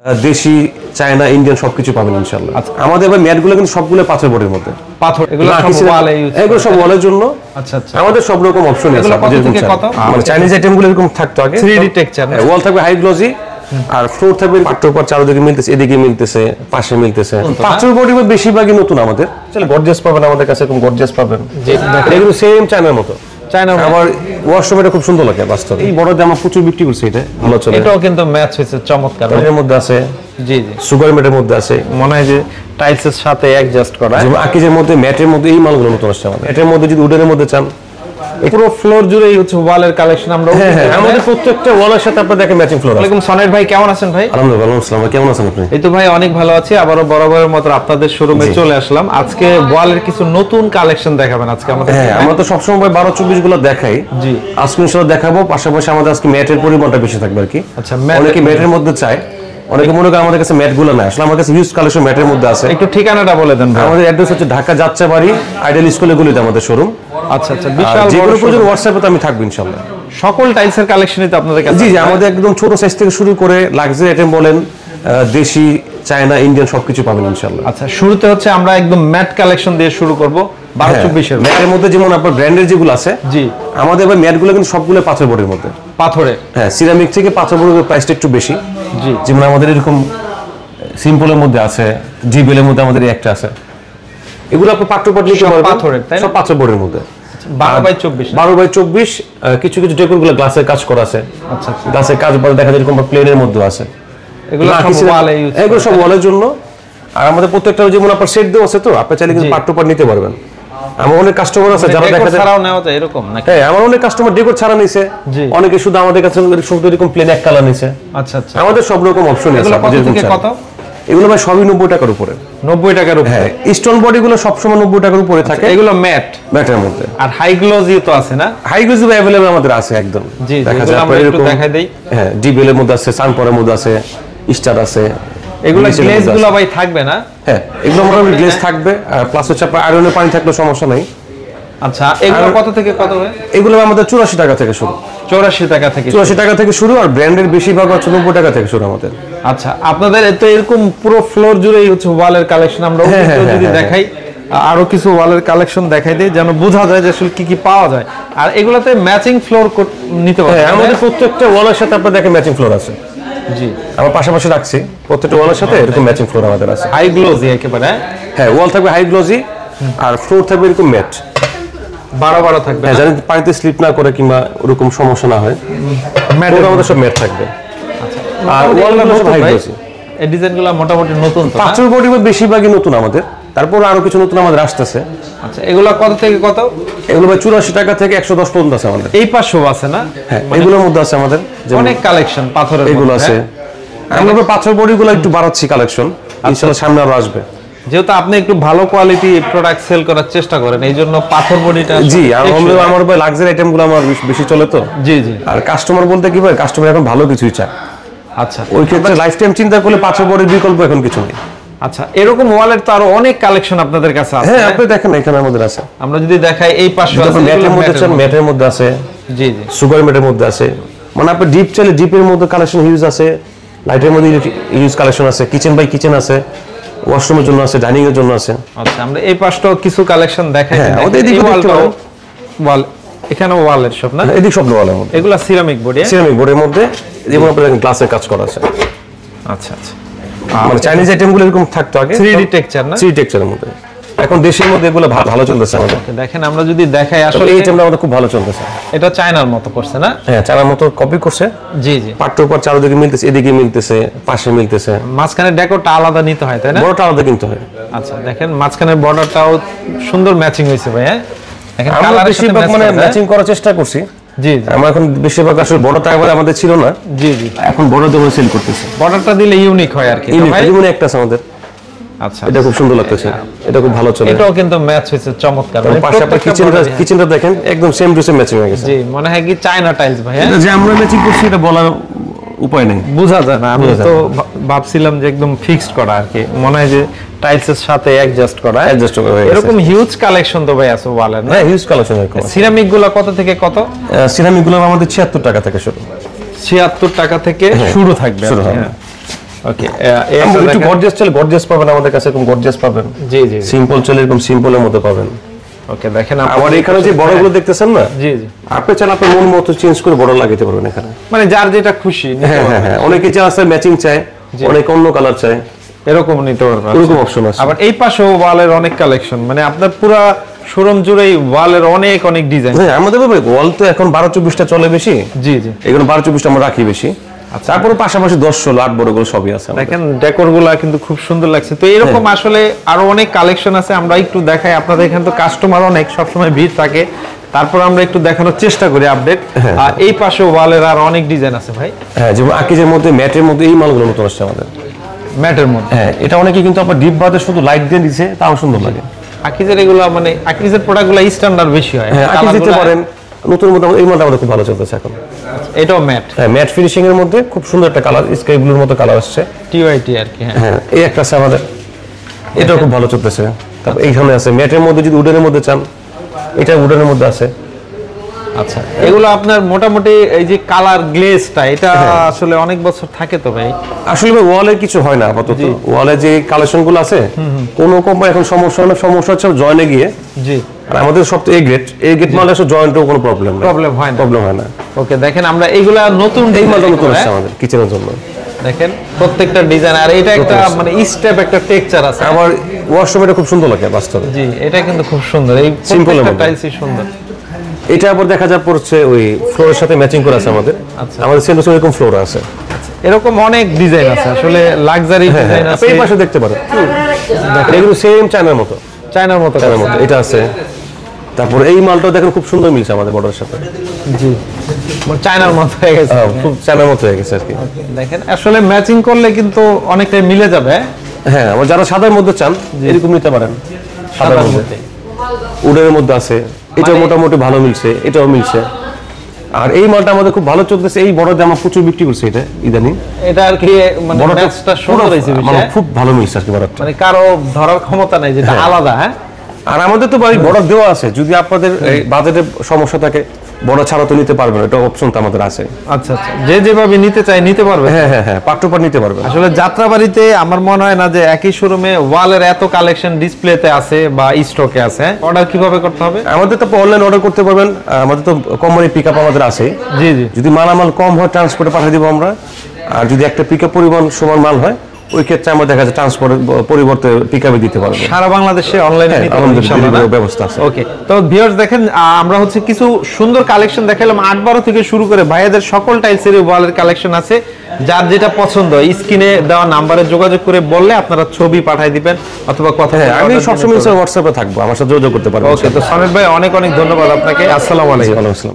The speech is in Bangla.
দেশি চায়না ইন্ডিয়ান সবকিছু পাবেন ইনশাআল্লাহ। আমাদের ভাই ম্যাটগুলো কিন্তু সবগুলো পাথর বোর্ডের মধ্যে। পাথর এগুলো সব ওয়ালে ইউজ এগুলো সব ওয়ালের জন্য। আচ্ছা আচ্ছা। আমাদের সব রকম অপশন আছে। এগুলো কত থেকে কত? মানে চাইনিজ আইটেমগুলো এরকম থাকতো আগে 3D টেক্সচার। ওয়াল থাকবে হাই গ্লোসি আর ফ্লোর থাকবে পাথর পর চারদিকে মিলতেছে, এদিকে মিলতেছে, পাশে মিলতেছে। পাথর বোর্ডই বেশিরভাগই নতুন আমাদের। চলে গর্জিয়াস পাবেন আমাদের কাছে, এরকম গর্জিয়াস পাবেন। এগুলো সেম চায়নার মতো। চায়না আমার ওয়াশরুমে এটা খুব সুন্দর লাগে বাস্তবে। এই বড় জামা প্রচুর বিক্রি করছে, এটা ভালো চলে। এটাও কিন্তু ম্যাচ হয়েছে চমৎকার। এর মধ্যে আছে জি জি সুগার ম্যাটের মধ্যে আছে, মনে হয় যে টাইলসের সাথে অ্যাডজাস্ট করা। যেমন আকিজের মধ্যে ম্যাটের মধ্যে এই মালগুলো নতুন আসছে আমাদের। ম্যাটের মধ্যে যদি উডেনের মধ্যে চান, পুরো ফ্লোর জুড়েই হচ্ছে ওয়ালের কালেকশন। আমরা আমাদের প্রত্যেকটা ওয়ালের সাথে আপনারা দেখেন ম্যাচিং ফ্লোর আছে। ওয়ালাইকুম সনেট ভাই, কেমন আছেন ভাই? আলহামদুলিল্লাহ, আসসালামু আলাইকুম। কেমন আছেন আপনি? এই তো ভাই অনেক ভালো আছি। আবারো বরাবরের মতো আপনাদের শোরুমে চলে আসলাম। আজকে ওয়ালের কিছু নতুন কালেকশন দেখাবেন আজকে আমাদের। হ্যাঁ, আমরা তো সবসময় 12-24 গুলো দেখাই। জি, আজকে ইনশাআল্লাহ দেখাবো। পাশাপাশি আমাদের আজকে ম্যাটের পরিমাণটা বেশি থাকবে আর কি। আচ্ছা, অনেকে ম্যাটের মধ্যে চায়, অনেকে মনে করে আমাদের কাছে ম্যাট গুলো না, আসলে আমার কাছে হিউজ কালেকশন ম্যাটের মধ্যে আছে। একটু ঠিকানাটা বলে দেন ভাই। আমাদের অ্যাড্রেস হচ্ছে ঢাকা যাত্রাবাড়ি আইডিয়াল স্কুলের গলিতে আমাদের শোরুম। আচ্ছা আচ্ছা, বিশাল যে কোনো বড় প্রয়োজন হোয়াটসঅ্যাপে তো আমি থাকবো ইনশাআল্লাহ। সকল টাইলসের কালেকশনই তো আপনাদের কাছে? জি জি, আমাদের একদম ছোট সাইজ থেকে শুরু করে লাক্সারি আইটেম বলেন, দেশি চায়না ইন্ডিয়ান সবকিছু পাবেন ইনশাআল্লাহ। আচ্ছা, শুরুতে হচ্ছে আমরা একদম ম্যাট কালেকশন দিয়ে শুরু করব 12-24 এর। ম্যাটের মধ্যে যেমন আপনার ব্র্যান্ডের যেগুলো আছে, জি, আমাদের ভাই ম্যাটগুলো কিন্তু সবগুলো পাথর বোর্ডের মধ্যে। পাথরে? হ্যাঁ, সিরামিক থেকে পাথর বোর্ডের প্রাইসটা একটু বেশি। জি, যেমন আমাদের এরকম সিম্পলের মধ্যে আছে, জিবেলের মধ্যে আমাদের একটা আছে। এগুলো আপনি পাথর বোর্ড নিতে পারবেন, পাথরের, তাই না? সব পাথর বোর্ডের মধ্যে। 12/24 12/24। কিছু কিছু ডেকোরগুলো গ্লাসের কাজ করা আছে। আচ্ছা আচ্ছা, গ্লাসের কাজ বলে দেখা যায় এরকম প্লেনের মধ্যে আছে। এগুলো সব ওয়ালে ইউজ। এগুলো সব ওয়ালের জন্য। আর আমাদের প্রত্যেকটা যেমন আপনার সেট দেওয়া আছে, তো আপনি চাইলে কিন্তু পার্ট টু পার্ট নিতে পারবেন। আমার অনেক কাস্টমার আছে যারা দেখা যায় ছাড়াও নেওয়া যায় এরকম নাকি? হ্যাঁ, আমার অনেক কাস্টমার ডেকোর ছাড়া নিছে, অনেকে শুধু আমাদের কাছে শুধু এরকম প্লেন এক কালার নিছে। আচ্ছা আচ্ছা, আমাদের সব রকম অপশন আছে। এগুলো কত থেকে কত? এগুলো ভাই সবই 90 টাকার উপরে। 90 টাকার উপরে? হ্যাঁ, স্টোন বডিগুলো সবসময় 90 টাকার উপরে থাকে। এগুলো ম্যাট ম্যাটের মধ্যে। আর হাই গ্লোজি তো আছে না? হাই গ্লোজি अवेलेबल আমাদের আছে একদম। জি, এগুলো আমরা একটু দেখাই দেই। হ্যাঁ, ডিবেলের মধ্যে আছে, সানপরের মধ্যে আছে, স্টার আছে। এগুলো গ্লেজগুলো ভাই থাকবে না? হ্যাঁ, এগুলো মোটামুটি গ্লেজ থাকবে। আর প্লাস হচ্ছে আপনার আয়রনের পানি থাকলে সমস্যা নাই। আচ্ছা, এগুলো কত থেকে কত হয়? এগুলো আমাদের 84 টাকা থেকে শুরু। 84 টাকা থেকে? 84 টাকা থেকে শুরু। আর ব্র্যান্ডের বেশিরভাগ হচ্ছে 90 টাকা থেকে শুরু আমাদের। আচ্ছা, আপনাদের তো এরকম পুরো ফ্লোর জুড়েই হচ্ছে ওয়ালের কালেকশন। আমরা যদি দেখাই আরো কিছু ওয়ালের কালেকশন দেখাই দিই, যেন বোঝা যায় যে আসলে কি কি পাওয়া যায়। আর এগুলাতে ম্যাচিং ফ্লোর নিতে পারবেন। আমাদের প্রত্যেকটা ওয়ালের সাথে আপনারা দেখেন ম্যাচিং ফ্লোর আছে। জি, আমরা পাশাপাশি রাখছি প্রত্যেকটা ওয়ালের সাথে এরকম ম্যাচিং ফ্লোর আমাদের আছে। হাই গ্লোজি একেবারে? হ্যাঁ, ওয়াল থাকবে হাই গ্লোজি আর ফ্লোর থাকবে এরকম ম্যাট। 12 থাকবে? হ্যাঁ, যাতে পানিতে স্লিপ না করে কিংবা ওরকম সমস্যা না হয়, ম্যাট আমাদের সব ম্যাট থাকবে। আর ওয়ালগুলো সব হাই গ্লোজি। এই ডিজাইনগুলো মোটামুটি নতুন তো? পাথর বডি বেশিরভাগই নতুন আমাদের, তারপর আরো কিছু নতুন আমাদের আসতেছে। আচ্ছা, এগুলো কত থেকে কত? এগুলো ভাই 84 টাকা থেকে 110 পর্যন্ত আছে আমাদের। এই পাশেও আছে না? হ্যাঁ, এগুলোর মধ্যে আছে আমাদের অনেক কালেকশন পাথরের। এগুলো আছে। আমরা পাথর বডিগুলো একটু বাড়াচ্ছি কালেকশন, ইনশাআল্লাহ সামনে আরো আসবে। যেহেতু আপনি একটু ভালো কোয়ালিটি প্রোডাক্ট সেল করার চেষ্টা করেন, এই জন্য পাথর বডিটা। জি, আর আমার ভাই লাক্সারি আইটেমগুলো আমার বেশি চলে তো। জি জি। আর কাস্টমার বলতে কি ভাই, কাস্টমার এখন ভালো কিছুই চায়। আচ্ছা, ওই ক্ষেত্রে লাইফ টাইম চিন্তা করলে পাথর বডির বিকল্প এখন কিছু নেই। আচ্ছা, এরকম ওয়ালের তো আরো অনেক কালেকশন আপনাদের কাছে আছে। হ্যাঁ, আপনি দেখেন এখানে আমাদের আছে। আমরা যদি দেখাই এই পাশে আছে, ম্যাটের মধ্যে চান, ম্যাটের মধ্যে আছে। জি জি, সুগার ম্যাটের মধ্যে আছে। মানে আপনি ডিপ চাইলে ডিপের মধ্যে কালেকশন হিউজ আছে, লাইটের মধ্যে হিউজ কালেকশন আছে, কিচেন বাই কিচেন আছে, ওয়াশরুমের জন্য আছে, ডাইনিং এর জন্য আছে। আচ্ছা, আমরা এই পাশটাও কিছু কালেকশন দেখাই। হ্যাঁ, আমাদের এদিকে ওয়াল, এখানে ওয়ালের সব না? এদিক সব ওয়ালের মধ্যে। এগুলা সিরামিক বডি? সিরামিক বডির মধ্যে যেমন আপনাদের গ্লাসের কাজ করা আছে। আচ্ছা আচ্ছা, মানে চাইনিজ আইটেমগুলো এরকম থাকতো আগে 3D টেক্সচার না? 3D টেক্সচারের মধ্যে। এখন দেশের মধ্যে এগুলো ভালো চলতেছে আমাদের। দেখেন আমরা যদি দেখাই, আসলে এই আইটেমটা আমাদের খুব ভালো চলতেছে। এটা চায়নার মতো করছে না? হ্যাঁ, চায়নার মতো কপি করছে। জি জি, পাট্টর পর চারদিকে মিলতেছে, এদিকে মিলতেছে, পাশে মিলতেছে। মাঝখানে ডেকোরটা আলাদা নিতে হয়, তাই না? বড়টা আলাদা কিনতে হয়। আচ্ছা, দেখেন মাঝখানের বর্ডারটাও সুন্দর ম্যাচিং হয়েছে ভাই। হ্যাঁ, দেখেন আমরা বেশিরভাগ মানে ম্যাচিং করার চেষ্টা করছি। জি, আমরা এখন বেশিরভাগ আসলে বড়টা একবারে আমাদের ছিল না। জি জি, এখন বড় দিয়ে সেল করতেছি। বর্ডারটা দিলে ইউনিক হয় আর কি। যেমন একটা আছে আমাদের। আচ্ছা, এটা খুব সুন্দর লাগতেছে, এটা খুব ভালো চলে। এটাও কিন্তু ম্যাচ হয়েছে চমৎকার। পাশে আপনার কিচেনটা দেখেন, একদম সেম টু সেম ম্যাচিং হয়ে গেছে। জি, মনে হয় কি চায়না টাইলস ভাই। এটা যে আমরা ম্যাচিং করছি এটা বলার উপায় নেই, বোঝা যায় না। আমি তো ভাবছিলাম যে একদম ফিক্সড করা আর কি, মনে হয় যে টাইলসের সাথে অ্যাডজাস্ট করা। এরকম হিউজ কালেকশন তো ভাই আছে ওয়ালের না? হ্যাঁ, হিউজ কালেকশন আছে। সিরামিক গুলো কত থেকে কত? সিরামিক গুলো আমাদের 76 টাকা থেকে শুরু। 76 টাকা থেকে শুরু থাকবে। ওকে একটু গর্জিয়াস চলে গর্জিয়াস পাবেন আমাদের কাছে, এরকম গর্জিয়াস পাবেন। জি জি সিম্পল চলে এরকম সিম্পলের মধ্যে পাবেন। ওকে দেখেন আমার এখানে যে বড়গুলো দেখতেছেন না, জি জি আপনি চান আপনার মন মতো চেঞ্জ করে বড় লাগাইতে পারবেন এখানে। মানে যার যেটা খুশি নিতে হ্যাঁ পারবে। হ্যাঁ হ্যাঁ, অনেকে চায় আছে ম্যাচিং চায়, অনেকে অন্য কালার চায়, এরকম নিতে পারবে। এরকম অপশন আছে। আবার এই পাশেও ওয়ালের অনেক কালেকশন, মানে আপনার পুরো শোরুম জুড়েই ওয়ালের অনেক অনেক ডিজাইন। হ্যাঁ আমাদের ওয়াল তো এখন 12-24টা চলে বেশি। জি জি এগুলো 12-24টা আমরা রাখি বেশি। তারপরে পাশাপাশি 10-16 8 বড়গুলো সবই আছে আমাদের। দেখেন ডেকোর গুলা কিন্তু খুব সুন্দর লাগছে। তো এরকম আসলে আরো অনেক কালেকশন আছে, আমরা একটু দেখাই। আপনাদের এখানে তো কাস্টমার অনেক, সবসময় ভিড় থাকে, তারপর আমরা একটু দেখানোর চেষ্টা করি আপডেট। আর এই পাশে ওয়ালের আর অনেক ডিজাইন আছে ভাই। হ্যাঁ যেমন আকিজের মধ্যে ম্যাটের মধ্যে এই মালগুলো নতুন আসছে আমাদের। ম্যাটের মধ্যে হ্যাঁ এটা অনেকে কিন্তু আপনার ডিপ বাদে শুধু লাইট দিয়ে দিছে, তাও সুন্দর লাগে। আকিজের এগুলা মানে আকিজের প্রোডাক্টগুলো স্ট্যান্ডার্ড বেশি হয়। হ্যাঁ আকিজ দিতে পারেন। নতুন মধ্যে এই মালটা আমাদের খুব ভালো চলতেছে এখন। এটাও ম্যাট। হ্যাঁ ম্যাট ফিনিশিং এর মধ্যে খুব সুন্দর একটা কালার, স্কাই ব্লুর মতো কালার আসছে। টিওআইটি আর কি। হ্যাঁ এই একটা আছে আমাদের, এটাও খুব ভালো চলতেছে। তারপর এইখানে আছে ম্যাটের মধ্যে, যদি উডেনের মধ্যে চান এটা উডেনের মধ্যে আছে। আচ্ছা এগুলো আপনার মোটামুটি এই যে কালার গ্লেজটা এটা আসলে অনেক বছর থাকে তো ভাই? আসলে ভাই ওয়ালে কিছু হয় না আপাতত। ওয়ালে যে কালেকশন গুলো আছে কোনো কোম্পানি এখন সমস্যা না, সমস্যা হচ্ছে জয়েনে গিয়ে। জি আর আমাদের সব তো এ গ্রেড মাল আসলে জয়েন্টেও কোনো প্রবলেম না, প্রবলেম হয় না। প্রবলেম হয় না। ওকে দেখেন আমরা এইগুলা নতুন এই মালটা ডিজাইন নতুন করে আসছে আমাদের কিচেনের জন্য। দেখেন প্রত্যেকটা ডিজাইন, আর এটা একটা মানে স্টেপ একটা টেক্সচার আছে। আবার ওয়াশরুম এটা খুব সুন্দর লাগে বাস্তবে। জি এটা কিন্তু খুব সুন্দর, এই Simple এর প্রত্যেকটা মধ্যে। টাইলসই সুন্দর। এটা আবার দেখা যায় পড়ছে ওই ফ্লোরের সাথে ম্যাচিং করে আছে আমাদের। আচ্ছা। আমাদের সেন্টার এরকম ফ্লোর আছে। এরকম অনেক ডিজাইন আছে, আসলে লাক্সারি ডিজাইন আছে। এই পাশে দেখতে পারেন, এগুলো সেম চায়নার মতো। চায়নার মতো চায়নার মতো এটা আছে। তারপর এই মালটাও দেখেন খুব সুন্দর মিলছে আমাদের বর্ডারের সাথে। জি চায়নার মতো হয়ে গেছে। খুব চায়নার মতো হয়ে গেছে আর কি। দেখেন আসলে ম্যাচিং করলে কিন্তু অনেকটাই মিলে যাবে। হ্যাঁ আবার যারা সাদার মধ্যে চান এরকম নিতে পারেন। সাদার মধ্যে উডের মধ্যে আছে, এটা মোটামুটি ভালো মিলছে, এটাও মিলছে। আর এই মালটা আমাদের খুব ভালো চলতেছে, এই বড় জামা প্রচুর বিক্রি করছে এটা ইদানিং। এটা আর কি মানে ম্যাচটা সুন্দর হয়েছে বেশি, খুব ভালো মিলছে আর কি বড়টা। মানে কারো ধরার ক্ষমতা নাই, যেটা আলাদা। হ্যাঁ আর আমাদের তো বাড়ি বড় দেওয়া আছে, যদি আপনাদের বাজেটের সমস্যা থাকে বড় ছাড়া তো নিতে পারবেন, এটা অপশন তো আমাদের আছে। আচ্ছা আচ্ছা, যে যেভাবে নিতে চাই নিতে পারবে। হ্যাঁ হ্যাঁ হ্যাঁ পাট টু পাট নিতে পারবেন। আসলে যাত্রাবাড়িতে আমার মনে হয় না যে একই শোরুমে ওয়ালের এত কালেকশন ডিসপ্লেতে আছে বা স্টকে আছে। অর্ডার কিভাবে করতে হবে? আমাদের তো অনলাইন অর্ডার করতে পারবেন, আমাদের তো কোম্পানি পিকআপ আমাদের আছে। জি জি যদি মালামাল কম হয় ট্রান্সপোর্টে পাঠিয়ে দিব আমরা। আর যদি একটা পিকআপ পরিমাণ সমান মাল হয় ওই ক্ষেত্রে আমরা দেখা যায় ট্রান্সপোর্টের পরিবর্তে পিকআপে দিতে পারবো। সারা বাংলাদেশে অনলাইনে নিতে পারবেন আমাদের ইনশাআল্লাহ। delivery ব্যবস্থা আছে। ওকে তো ভিউয়ার্স দেখেন, আমরা হচ্ছে কিছু সুন্দর কালেকশন দেখালাম 8-12 থেকে শুরু করে ভাইয়াদের সকল টাইলসের ওয়ালের কালেকশন আছে। যার যেটা পছন্দ স্ক্রিনে দেওয়া নম্বরে যোগাযোগ করে বললে আপনারা ছবি পাঠিয়ে দিবেন অথবা কথা হ্যাঁ আমি সবসময় হোয়াটসঅ্যাপে থাকবো, আমার সাথে যোগাযোগ করতে পারবেন। ওকে তো সমিত ভাই অনেক অনেক ধন্যবাদ আপনাকে। আসসালামু আলাইকুম। ওয়ালাইকুম আসসালাম।